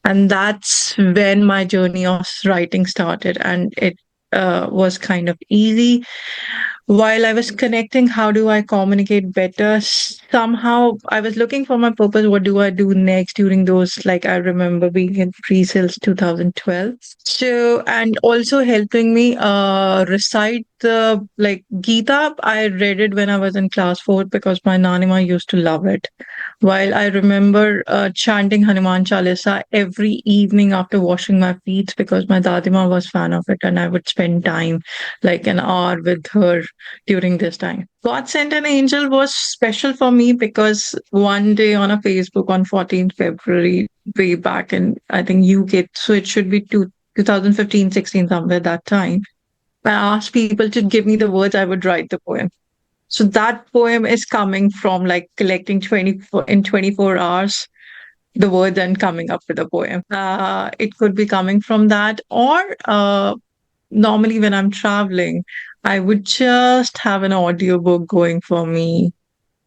And that's when my journey of writing started. And it was kind of easy. While I was connecting, how do I communicate better? Somehow I was looking for my purpose. What do I do next during those? Like, I remember being in pre sales 2012. So, and also helping me recite the like Gita. I read it when I was in class 4 because my Nanima used to love it. While I remember chanting Hanuman Chalisa every evening after washing my feet because my Dadima was fan of it, and I would spend time like an hour with her during this time. God Sent an Angel was special for me because one day on a Facebook on 14th February, way back in, I think, UK, so it should be 2015, 16, somewhere that time, I asked people to give me the words, I would write the poem. So that poem is coming from like collecting 24 in 24 hours the words and coming up with a poem. It could be coming from that, or normally when I'm traveling, I would just have an audiobook going for me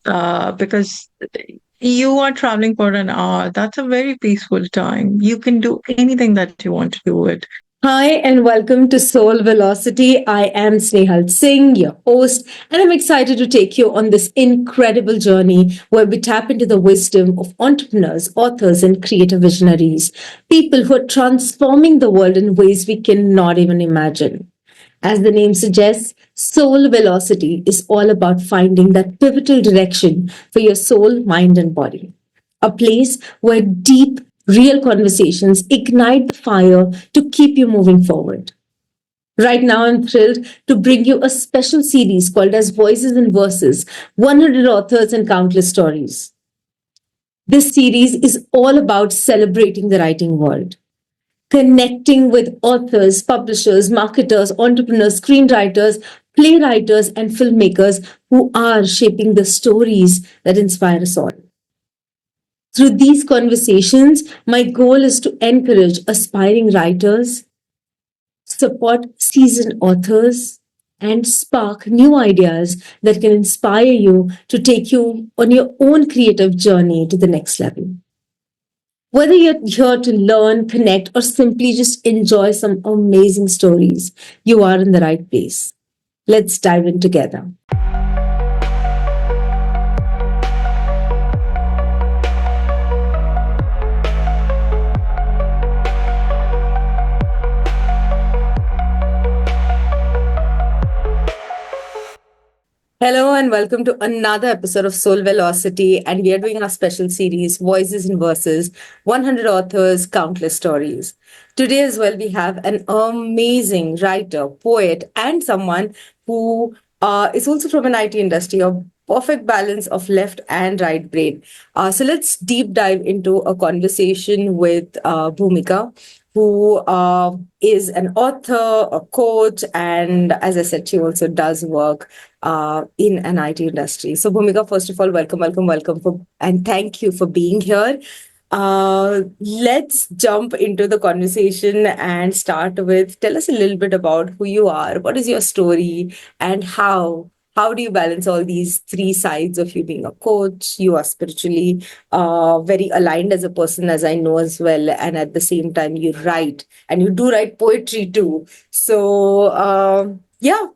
because you are traveling for an hour. That's a very peaceful time. You can do anything that you want to do it. Hi, and welcome to Soul Velocity. I am Snehal Singh, your host, and I'm excited to take you on this incredible journey where we tap into the wisdom of entrepreneurs, authors, and creative visionaries, people who are transforming the world in ways we cannot even imagine. As the name suggests, soul velocity is all about finding that pivotal direction for your soul, mind, and body. A place where deep, real conversations ignite the fire to keep you moving forward. Right now, I'm thrilled to bring you a special series called as Voices and Verses 100 Authors and Countless Stories. This series is all about celebrating the writing world, connecting with authors, publishers, marketers, entrepreneurs, screenwriters, playwrights, and filmmakers who are shaping the stories that inspire us all. Through these conversations, my goal is to encourage aspiring writers, support seasoned authors, and spark new ideas that can inspire you to take you on your own creative journey to the next level. Whether you're here to learn, connect, or simply just enjoy some amazing stories, you are in the right place. Let's dive in together. Hello and welcome to another episode of Soul Velocity. And we are doing our special series, Voices and Verses 100 Authors, Countless Stories. Today, as well, we have an amazing writer, poet, and someone who is also from an IT industry, a perfect balance of left and right brain. So let's deep dive into a conversation with Bhoomika, who is an author, a coach, and as I said, she also does work in an IT industry. So, Bhumika, first of all, welcome, and thank you for being here. Let's jump into the conversation and start with tell us a little bit about who you are, what is your story, and how do you balance all these three sides of you being a coach? You are spiritually very aligned as a person, as I know as well, and at the same time you write, and you do write poetry too. So yeah.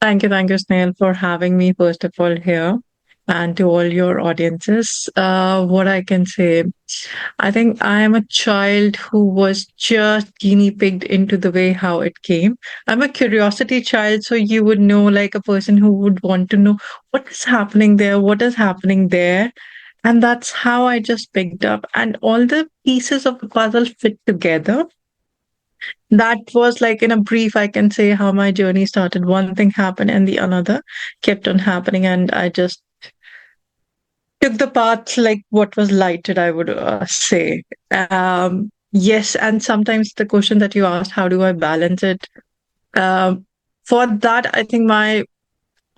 Thank you, Snail, for having me, first of all, here. And to all your audiences, what I can say, I think I am a child who was just guinea pigged into the way how it came. I'm a curiosity child, so you would know, like a person who would want to know what is happening there, what is happening there. And that's how I just picked up. And all the pieces of the puzzle fit together. That was like in a brief, I can say how my journey started. One thing happened and the another kept on happening. And I just took the path like what was lighted, I would say. Yes. And sometimes the question that you asked, how do I balance it? Um, for that, I think my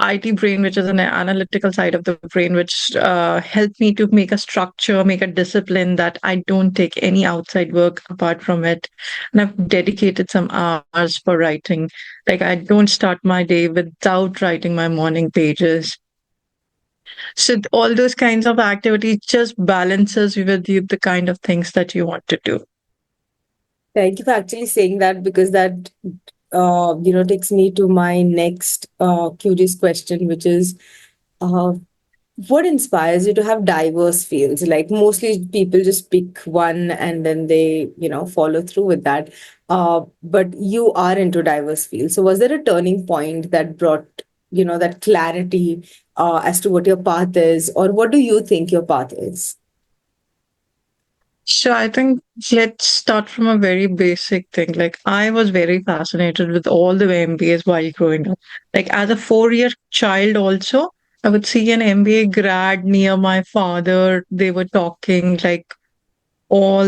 IT brain, which is an analytical side of the brain, which helped me to make a structure, make a discipline that I don't take any outside work apart from it. And I've dedicated some hours for writing. Like I don't start my day without writing my morning pages. So all those kinds of activities just balances with you the kind of things that you want to do. Thank you for actually saying that, because that takes me to my next curious question, which is uh, what inspires you to have diverse fields? Like mostly people just pick one and then they follow through with that. But you are into diverse fields. So was there a turning point that brought that clarity as to what your path is, or what do you think your path is? So I think let's start from a very basic thing. Like I was very fascinated with all the MBAs while growing up. Like as a 4 year child also, I would see an MBA grad near my father. They were talking like all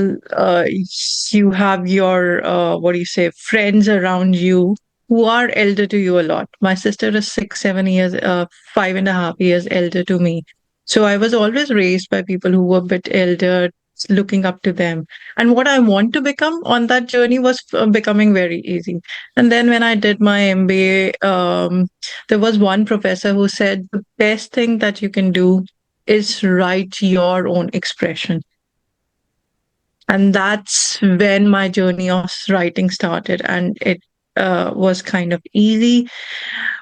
you have your what do you say friends around you who are elder to you a lot. My sister is 6 7 years 5.5 years elder to me, so I was always raised by people who were a bit elder, looking up to them. And what I want to become on that journey was becoming very easy. And then when I did my MBA, there was one professor who said the best thing that you can do is write your own expression. And that's when my journey of writing started. And it was kind of easy.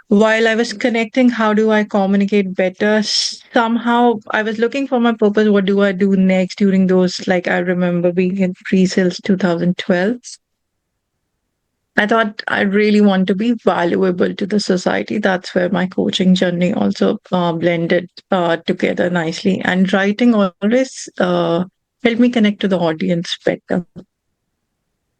While I was connecting, how do I communicate better? Somehow I was looking for my purpose. What do I do next during those? Like, I remember being in pre sales 2012. I thought I really want to be valuable to the society. That's where my coaching journey also blended together nicely. And writing always helped me connect to the audience better.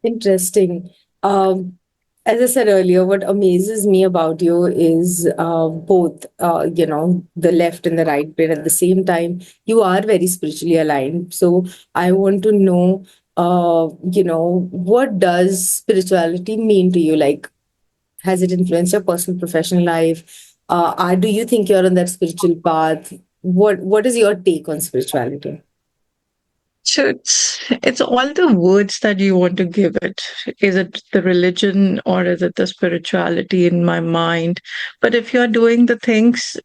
Interesting. Um, as I said earlier, what amazes me about you is both, the left and the right brain at the same time. You are very spiritually aligned. So I want to know, what does spirituality mean to you? Like, has it influenced your personal, professional life? Do you think you're on that spiritual path? What is your take on spirituality? So it's all the words that you want to give it. Is it the religion or is it the spirituality in my mind? But if you're doing the things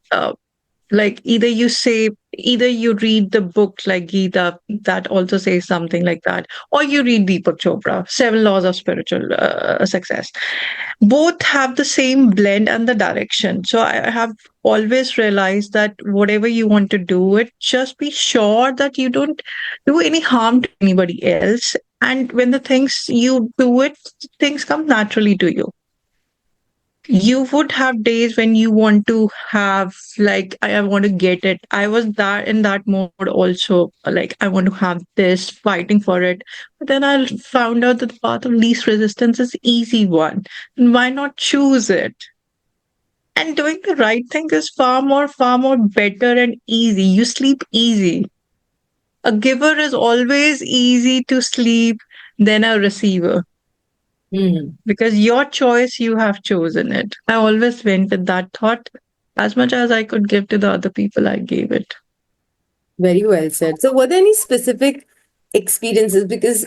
like either you read the book like Gita that also says something like that, or you read Deepak Chopra, Seven Laws of Spiritual Success. Both have the same blend and the direction. So I have always realized that whatever you want to do it, just be sure that you don't do any harm to anybody else. And when the things you do it, things come naturally to you. You would have days when you want to have like I want to get it. I was that in that mode also, like I want to have this, fighting for it. But then I found out that the path of least resistance is easy one, and why not choose it? And doing the right thing is far more better and easy. You sleep easy. A giver is always easy to sleep than a receiver, Hmm. because your choice, you have chosen it. I always went with that thought. As much as I could give to the other people, I gave it. Very well said. So, were there any specific experiences? Because,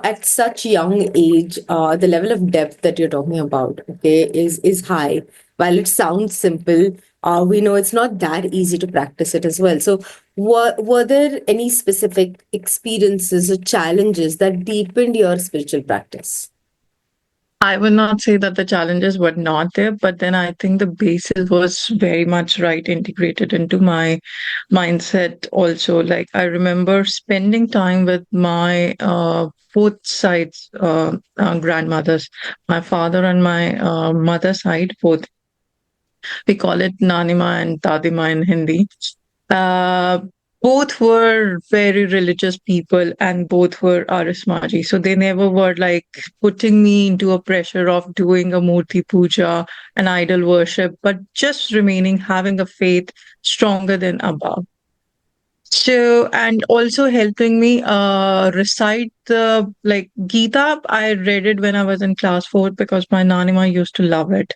at such young age, the level of depth that you're talking about, okay, is high. While it sounds simple, we know it's not that easy to practice it as well. So, were there any specific experiences or challenges that deepened your spiritual practice? I would not say that the challenges were not there, but then I think the basis was very much right integrated into my mindset also. Like I remember spending time with my both sides grandmothers, my father and my mother side, both. We call it Nanima and Dadima in Hindi. Uh, both were very religious people and both were Arismaji. So they never were like putting me into a pressure of doing a Murti puja, an idol worship, but just remaining having a faith stronger than above. So, and also helping me recite the like Gita. I read it when I was in class 4 because my Nanima used to love it.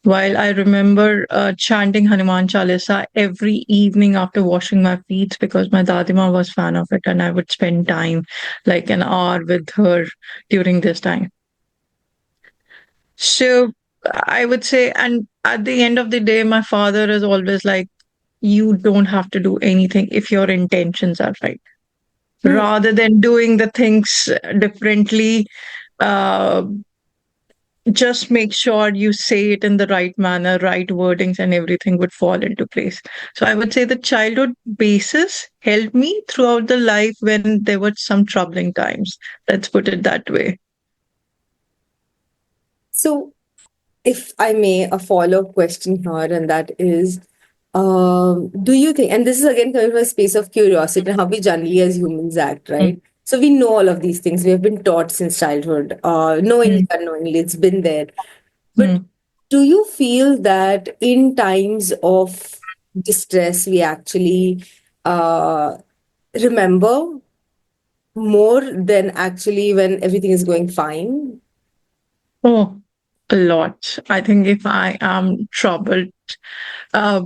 While I remember chanting Hanuman Chalisa every evening after washing my feet because my Dadima was fan of it, and I would spend time like an hour with her during this time. So I would say, and at the end of the day, my father is always like, you don't have to do anything if your intentions are right. Hmm. Rather than doing the things differently, uh, just make sure you say it in the right manner, right wordings, and everything would fall into place. So I would say the childhood basis helped me throughout the life when there were some troubling times. Let's put it that way. So, if I may, a follow up question here, and that is, do you think, and this is again coming from a space of curiosity and how we generally as humans act, Mm, right? So, we know all of these things. We have been taught since childhood, knowingly, mm, unknowingly, it's been there. But mm. do you feel that in times of distress, we actually uh, remember more than actually when everything is going fine? Oh, a lot. I think if I am troubled, uh,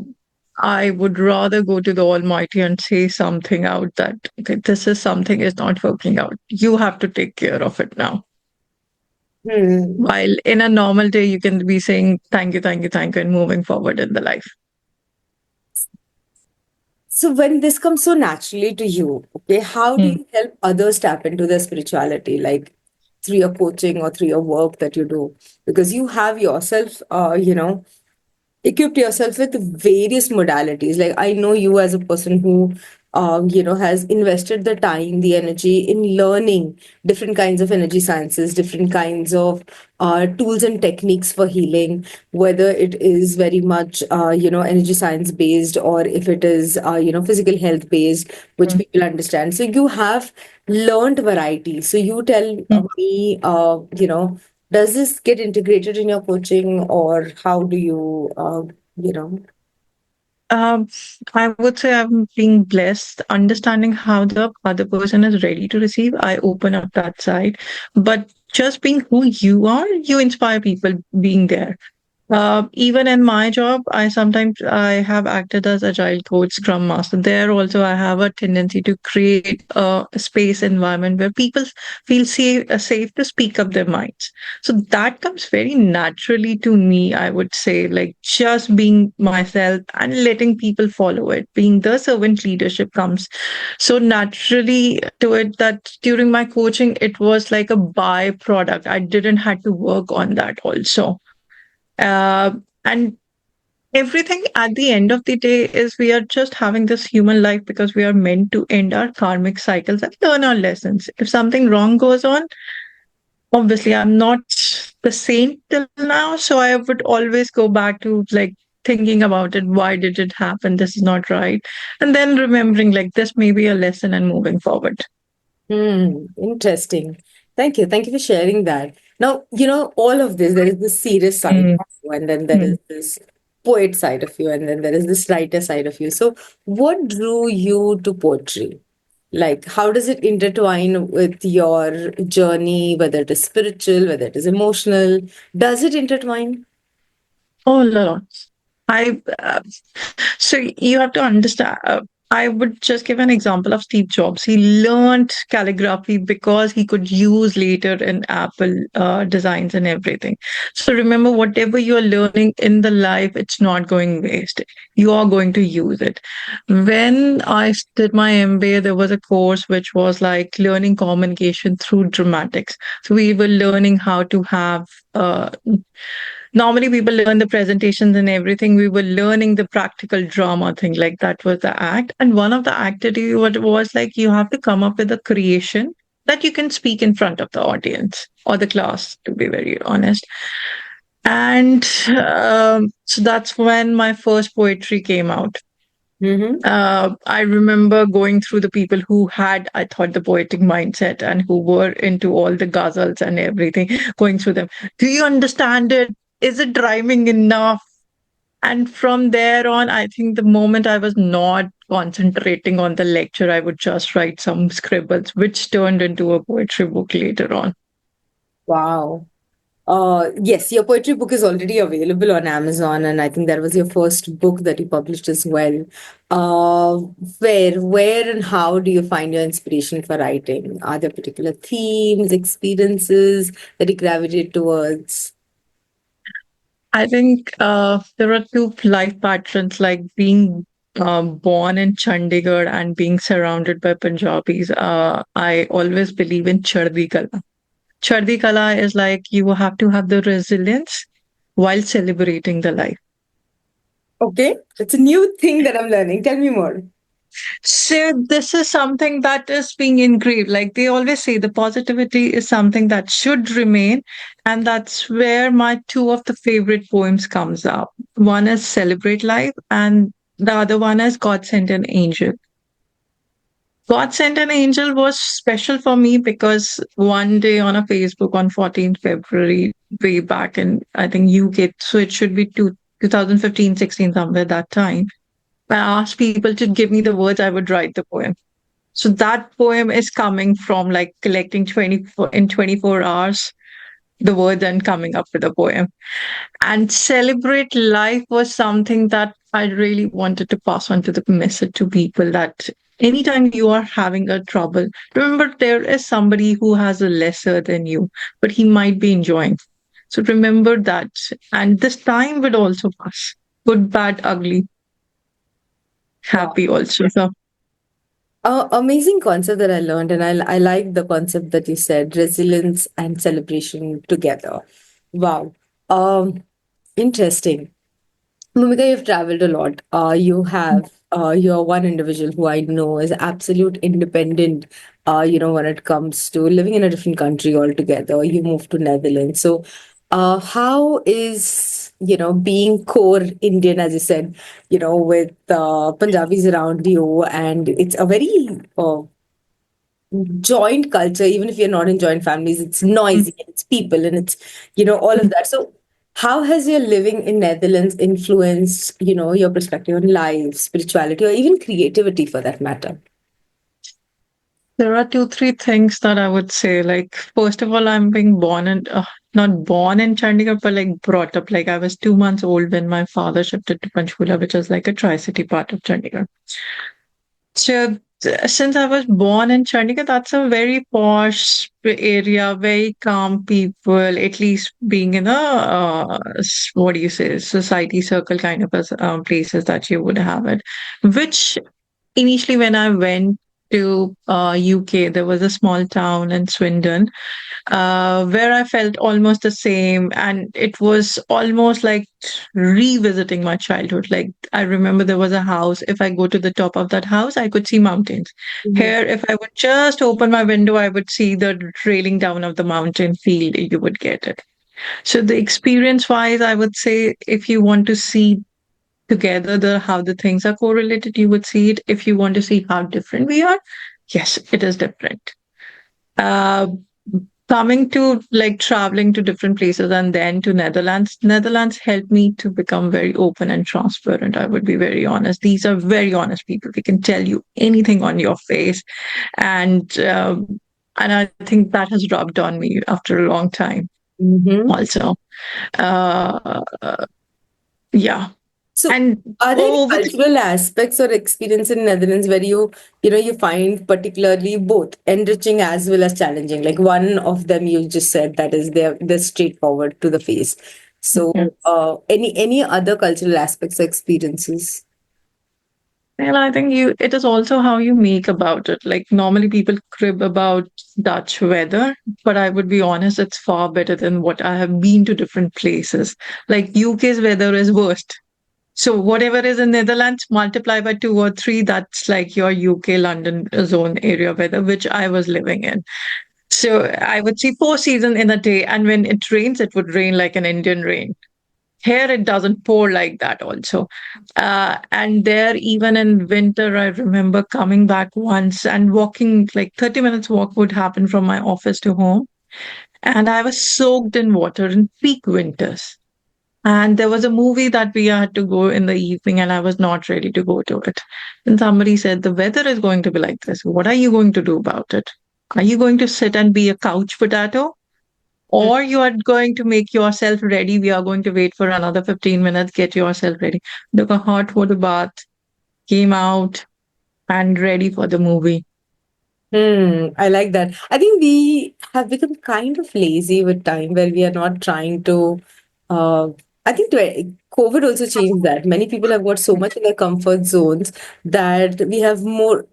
I would rather go to the Almighty and say something out that, okay, this is something is not working out. You have to take care of it now. Hmm. While in a normal day, you can be saying thank you, thank you, thank you, and moving forward in the life. So when this comes so naturally to you, okay, how do Hmm. you help others tap into their spirituality, like through your coaching or through your work that you do? Because you have yourself, equipped yourself with various modalities. Like I know you as a person who has invested the time, the energy in learning different kinds of energy sciences, different kinds of tools and techniques for healing, whether it is very much energy science based, or if it is physical health based, which Hmm. people understand. So you have learned variety. So you tell me, does this get integrated in your coaching, or how do you, you know? Um, I would say I'm being blessed, understanding how the other person is ready to receive. I open up that side, but just being who you are, you inspire people being there. Even in my job, I have acted as agile coach, scrum master. There also I have a tendency to create a space environment where people feel safe to speak up their minds. So that comes very naturally to me. I would say, like just being myself and letting people follow it. Being the servant leadership comes so naturally to it that during my coaching, it was like a byproduct. I didn't had to work on that also. uh, and everything at the end of the day is we are just having this human life because we are meant to end our karmic cycles and learn our lessons. If something wrong goes on, obviously I'm not the saint till now, so I would always go back to like thinking about it. Why did it happen? This is not right. And then remembering like this may be a lesson and moving forward. Hmm, interesting. Thank you. Thank you for sharing that. Now, all of this, there is this serious side Mm, of you, and then there is mm. this poet side of you, and then there is this writer side of you. So, what drew you to poetry? Like, how does it intertwine with your journey, whether it is spiritual, whether it is emotional? Does it intertwine? Oh, lots. I so you have to understand. I would just give an example of Steve Jobs. He learned calligraphy because he could use later in Apple designs and everything. So remember, whatever you are learning in the life, it's not going waste. You are going to use it. When I did my MBA, there was a course which was like learning communication through dramatics. So we were learning how to have normally people learn the presentations and everything. We were learning the practical drama thing, like that was the act. And one of the activity was like you have to come up with a creation that you can speak in front of the audience or the class, to be very honest. And so that's when my first poetry came out. Mm-hmm. I remember going through the people who had, I thought, the poetic mindset and who were into all the ghazals and everything, going through them. Do you understand it? Is it rhyming enough? And from there on, I think the moment I was not concentrating on the lecture, I would just write some scribbles, which turned into a poetry book later on. Wow. Yes, your poetry book is already available on Amazon, and I think that was your first book that you published as well. Uh, where, and how do you find your inspiration for writing? Are there particular themes, experiences that you gravitate towards? I think there are two life patterns like being born in Chandigarh and being surrounded by Punjabis, I always believe in Chardi Kala. Chardi Kala is like you have to have the resilience while celebrating the life. Okay, it's a new thing that I'm learning. Tell me more. So this is something that is being engraved. Like they always say, the positivity is something that should remain, and that's where my two of the favorite poems comes up. One is Celebrate Life, and the other one is God Sent an Angel. God Sent an Angel was special for me because one day on a Facebook on 14th February, way back in, I think, UK, so it should be 2015, 16, somewhere that time, I asked people to give me the words, I would write the poem. So that poem is coming from like collecting 24 in 24 hours the words and coming up with a poem. And Celebrate Life was something that I really wanted to pass on to the message to people that anytime you are having a trouble, remember there is somebody who has a lesser than you, but he might be enjoying. So remember that. And this time would also pass. Good, bad, ugly, Wow. happy also. So Amazing concept that I learned, and I like the concept that you said, resilience and celebration together. Wow. Um, Interesting. Bhumika, you've traveled a lot. You're one individual who I know is absolute independent, when it comes to living in a different country altogether. You moved to Netherlands. So, how is, being core Indian, as you said, with Punjabis around you, and it's a very joint culture, even if you're not in joint families, it's noisy and it's people and it's, all of that. So how has your living in Netherlands influenced, your perspective on life, spirituality, or even creativity for that matter? there are two, three things that I would say. Like, first of all, I'm being born and not born in Chandigarh, but like brought up. Like, I was 2 months old when my father shifted to Panchkula, which is like a tri-city part of Chandigarh. So, since I was born in Chandigarh, that's a very posh area, very calm people, at least being in a, what do you say, society circle kind of places that you would have it, which initially when I went to UK, there was a small town in Swindon where I felt almost the same. And it was almost like revisiting my childhood. Like I remember there was a house. If I go to the top of that house, I could see mountains. Mhm. Here, if I would just open my window, I would see the trailing down of the mountain field. You would get it. So the experience wise, I would say if you want to see together the how the things are correlated, you would see it. If you want to see how different we are, yes, it is different. Uh, Coming to like traveling to different places and then to Netherlands helped me to become very open and transparent. I would be very honest. These are very honest people. They can tell you anything on your face, and I think that has rubbed on me after a long time. Mhm. Also, uh, yeah, So, and are there any over the cultural aspects or experience in Netherlands where you find particularly both enriching as well as challenging? Like one of them you just said that is they're straightforward to the face. So, any other cultural aspects or experiences? And I think it is also how you make about it. Like normally people crib about Dutch weather, but I would be honest, it's far better than what I have been to different places. Like UK's weather is worst. So whatever is in Netherlands, multiply by two or three, that's like your UK London zone area weather, which I was living in. So I would see four seasons in a day, and when it rains, it would rain like an Indian rain. Here it doesn't pour like that also. And there, even in winter, I remember coming back once and walking like 30 minutes walk would happen from my office to home. And I was soaked in water in peak winters. And there was a movie that we had to go in the evening, and I was not ready to go to it. And somebody said, the weather is going to be like this. What are you going to do about it? Are you going to sit and be a couch potato? Or you are going to make yourself ready. We are going to wait for another 15 minutes, get yourself ready. Took a hot water bath, came out, and ready for the movie. I like that. I think we have become kind of lazy with time where we are not trying to I think COVID also changed that. Many people have got so much in their comfort zones that we have more.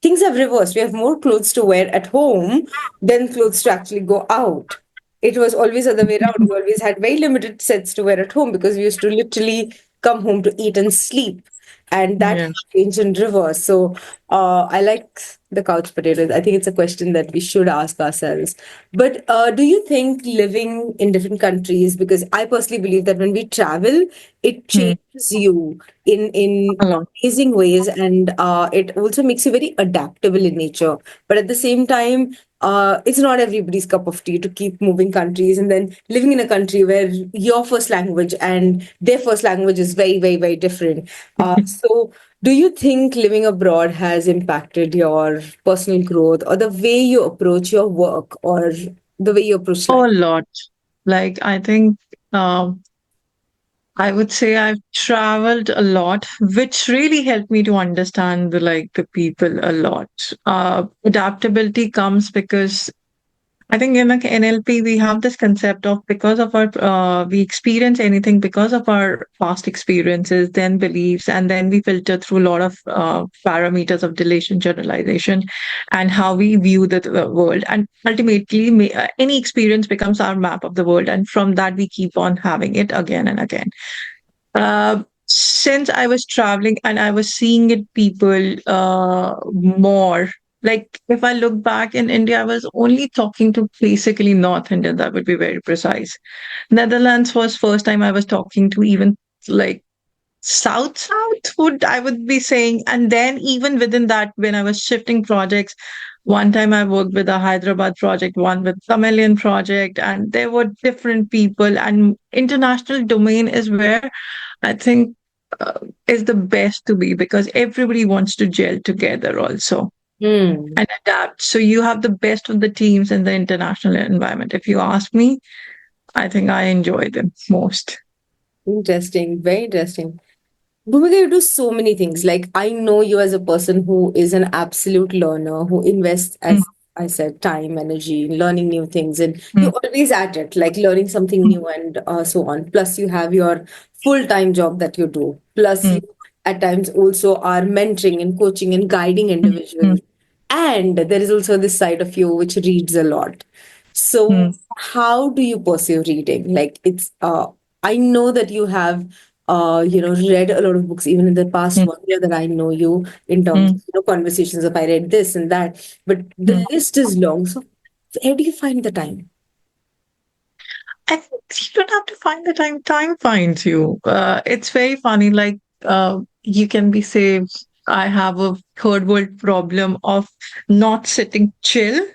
Things have reversed. We have more clothes to wear at home than clothes to actually go out. It was always the other way around. We always had very limited sets to wear at home because we used to literally come home to eat and sleep. And that Yeah. changed in reverse. So I like the couch potatoes. I think it's a question that we should ask ourselves. But do you think living in different countries, because I personally believe that when we travel, it Hmm. changes you in A lot. amazing ways, and it also makes you very adaptable in nature. But at the same time, it's not everybody's cup of tea to keep moving countries and then living in a country where your first language and their first language is very, very, very different. So, do you think living abroad has impacted your personal growth or the way you approach your work or the way you approach A life? lot. Like, I think I would say I've traveled a lot, which really helped me to understand the people a lot. Adaptability comes because I think in like NLP, we have this concept of because of our, we experience anything because of our past experiences, then beliefs, and then we filter through a lot of parameters of delation generalization and how we view the world. And ultimately, any experience becomes our map of the world. And from that, we keep on having it again and again. Since I was traveling and I was seeing it people more, like if I look back in India, I was only talking to basically North Indian, that would be very precise. Netherlands was first time I was talking to even like South would I would be saying. And then even within that, when I was shifting projects, one time I worked with a Hyderabad project, one with Tamilian project, and there were different people. And international domain is where I think is the best to be because everybody wants to gel together also Hmm. and adapt. So you have the best of the teams in the international environment. If you ask me, I think I enjoy them most. Interesting. Very interesting. Bhumika, you do so many things. Like, I know you as a person who is an absolute learner, who invests, Mm, as I said, time, energy, in learning new things, and mm, you're always at it, like learning something new and so on. Plus, you have your full-time job that you do. Plus, you mm, at times also are mentoring and coaching and guiding mm, individuals. mm, And there is also this side of you which reads a lot. So, mm, how do you pursue reading? Like, I know that you have read a lot of books even in the past mm, 1 year that I know you in terms mm, of, conversations of I read this and that, but mm. the list is long. So where do you find the time? I think you don't have to find the time. Time finds you. It's very funny. Like you can be say, I have a third world problem of not sitting chill.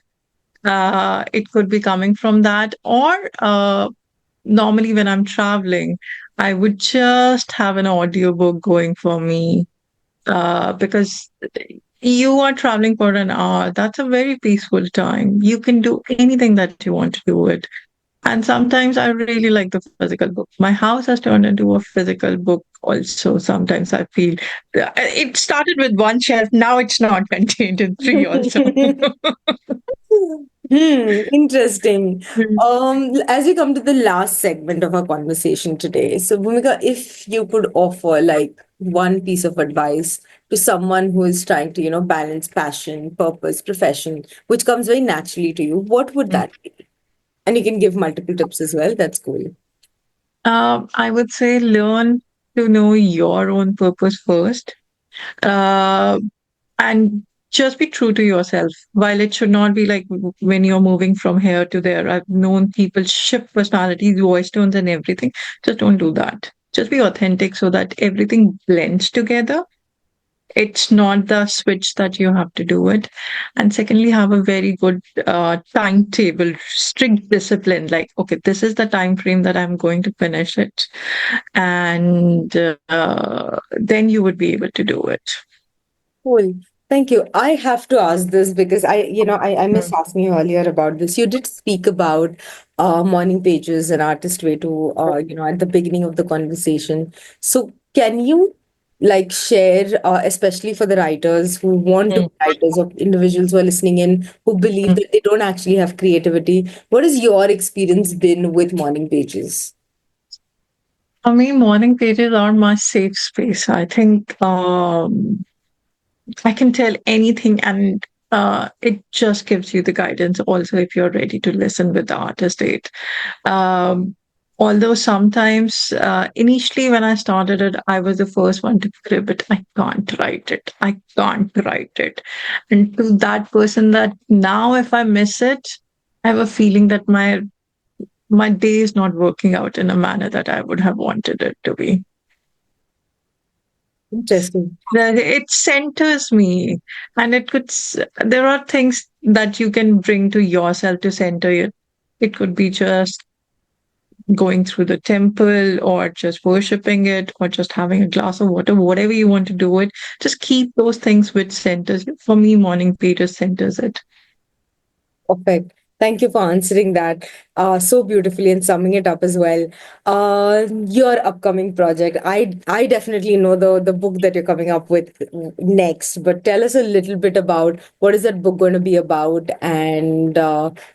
It could be coming from that, or normally when I'm traveling, I would just have an audiobook going for me because you are traveling for an hour. That's a very peaceful time. You can do anything that you want to do it. And sometimes I really like the physical book. My house has turned into a physical book also. Sometimes I feel it started with one shelf. Now it's not contained in three also. Interesting. As we come to the last segment of our conversation today, so Bhumika, if you could offer like one piece of advice to someone who is trying to, balance passion, purpose, profession, which comes very naturally to you, what would that be? And you can give multiple tips as well. That's cool. I would say learn to know your own purpose first. Uh, and just be true to yourself. While it should not be like when you're moving from here to there. I've known people shift personalities, voice tones, and everything. Just don't do that. Just be authentic so that everything blends together. It's not the switch that you have to do it. And secondly, have a very good timetable, strict discipline. Like, okay, this is the time frame that I'm going to finish it, and then you would be able to do it. Cool. Thank you. I have to ask this because I missed Mm, asking you earlier about this. You did speak about morning pages, an artist way to, at the beginning of the conversation. So can you like share, especially for the writers who want to mm, be writers or individuals who are listening in who believe mm. that they don't actually have creativity? What has your experience been with morning pages? For me, morning pages are my safe space. I think I can tell anything, and it just gives you the guidance. Also, if you're ready to listen with the artist date. Although sometimes, initially when I started it, I was the first one to crib it. I can't write it. I can't write it. And to that person, that now if I miss it, I have a feeling that my day is not working out in a manner that I would have wanted it to be. Interesting. That it centers me, and there are things that you can bring to yourself to center it. It could be just going through the temple or just worshiping it or just having a glass of water, whatever you want to do it. Just keep those things which centers it. For me, morning pages centers it. Perfect. Thank you for answering that so beautifully and summing it up as well. Your upcoming project, I definitely know the book that you're coming up with next, but tell us a little bit about what is that book going to be about. And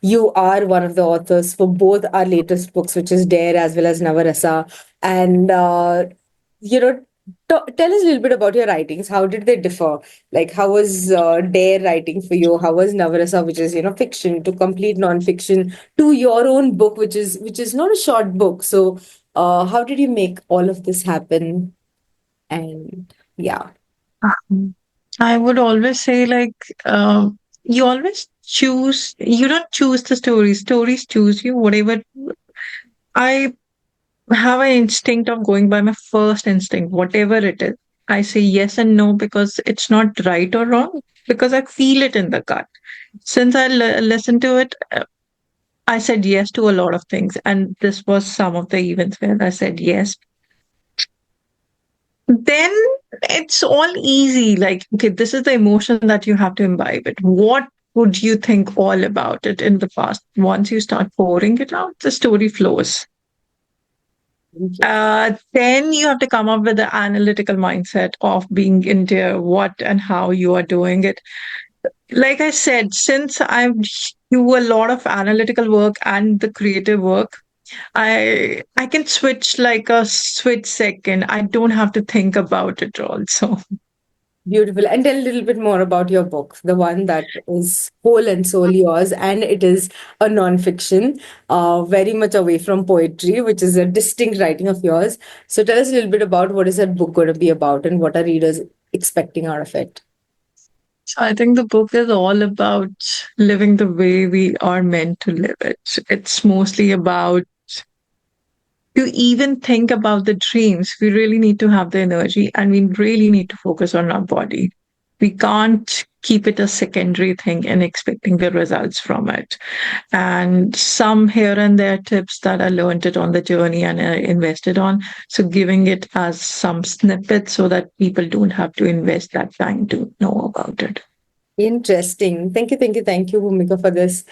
you are one of the authors for both our latest books, which is Dare as well as Navarasa. And you know, tell us a little bit about your writings. How did they differ? Like, how was Dare writing for you? How was Navarasa, which is fiction, to complete non-fiction, to your own book, which is not a short book. So, how did you make all of this happen? And yeah, Um, I would always say, like, you always choose, you don't choose the stories, stories choose you, whatever. I have an instinct of going by my first instinct, whatever it is. I say yes and no because it's not right or wrong, because I feel it in the gut. Since I listened to it, I said yes to a lot of things. And this was some of the events where I said yes. Then it's all easy. Like, okay, this is the emotion that you have to imbibe it. What would you think all about it in the past? Once you start pouring it out, the story flows. interesting. Then you have to come up with the analytical mindset of being into what and how you are doing it. Like I said, since I do a lot of analytical work and the creative work, I can switch like a switch second. I don't have to think about it also. Beautiful. And tell a little bit more about your book, the one that is whole and soul yours, and it is a non-fiction, very much away from poetry, which is a distinct writing of yours. So tell us a little bit about what is that book going to be about and what are readers expecting out of it. So I think the book is all about living the way we are meant to live it. It's mostly about to even think about the dreams, we really need to have the energy and we really need to focus on our body. We can't keep it a secondary thing and expecting the results from it. And some here and there tips that I learned it on the journey and I invested on. So giving it as some snippets so that people don't have to invest that time to know about it. Interesting. Thank you, Bhumika, for this.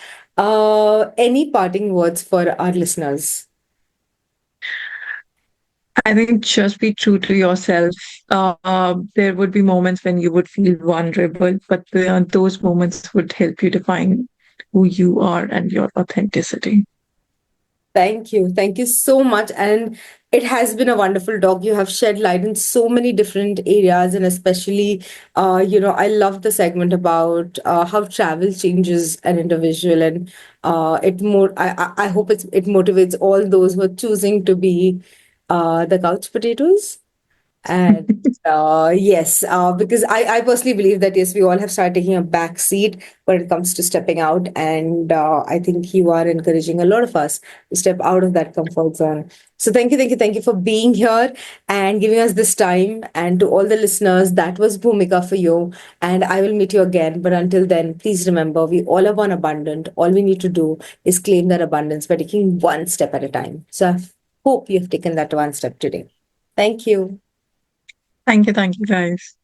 Any parting words for our listeners? I think just be true to yourself. There would be moments when you would feel vulnerable, but those moments would help you define who you are and your authenticity. Thank you. Thank you so much. And it has been a wonderful talk. You have shed light in so many different areas, and especially, I love the segment about how travel changes an individual, and it more. I hope it motivates all those who are choosing to be the couch potatoes. And yes, because I personally believe that yes, we all have started taking a back seat when it comes to stepping out. And I think you are encouraging a lot of us to step out of that comfort zone. So thank you for being here and giving us this time. And to all the listeners, that was Bhumika for you. And I will meet you again. But until then, please remember, we all are one abundant. All we need to do is claim that abundance by taking one step at a time. So I hope you have taken that one step today. Thank you. Thank you, guys.